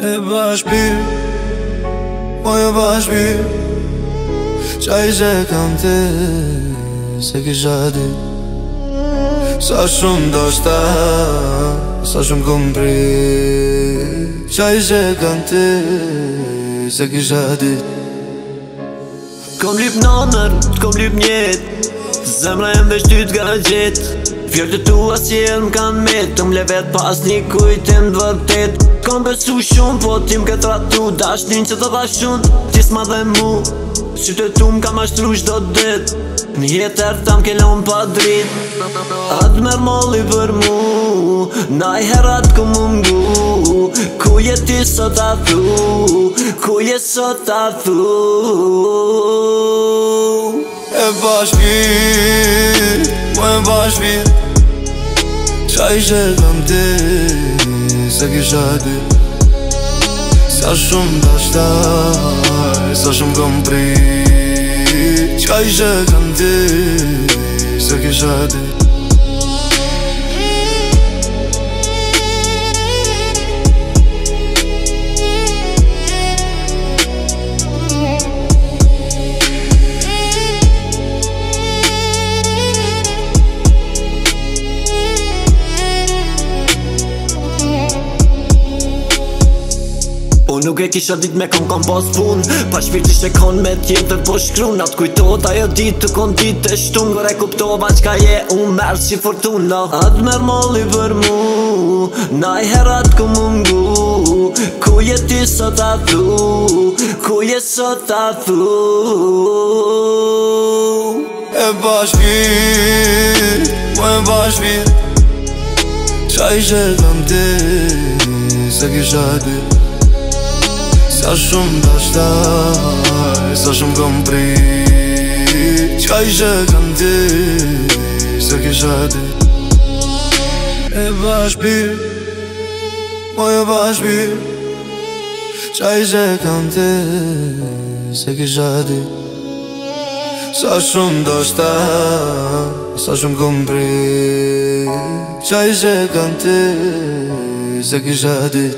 E bashkëpir, po e bashkëpir, qaj që kam te, se kisha dit. Sa shumë do shta, sa shumë kom prit, qaj që kam te, se kisha dit. Kom lyp nëmër, t'kom lyp njet, zemra jem veç ty t'ga gjet. Fjallë të tua si e m'kan met, t'm le vet pas një kujtim t'vërtet. Kom besu shumë, po ti m'ket ratu, dashnin që të dha shumë, ti s'ma dhe mu. Sytë tu m'ka mashtru shdo dit, në jetër ta m'kelon pa drit. Atë merë molli për mu, na i herat ku mu mgu. Ku je ti sot a thu, ku je sot a thu. E bashkëpir, po e bashkëpir, qaj që kam te, se kisha dit. Sa shumë do shtaj, sa shumë kom prit, qaj që kam te, se kisha dit. Nuk e kisha dit me kom pas pun, pa shpirti shekon me tjetër po shkrun. Atë kujtot ajo dit të kon dit të shtun, gore kuptova qka je unë merë si fortuna. Atë merë molli për mu, na i herat ku mu mgu. Ku je ti sot a thu, ku je sot a thu. E bashkëpir, po e bashkëpir, qaj që kam te, se kisha dit. Sa shumë do shtaj, sa shumë kom prit, qaj që kam te, se kisha dit. E bashkëpir, po e bashkëpir, qaj që kam te, se kisha dit. Sa shumë do shtaj, sa shumë kom prit, qaj që kam te, se kisha dit.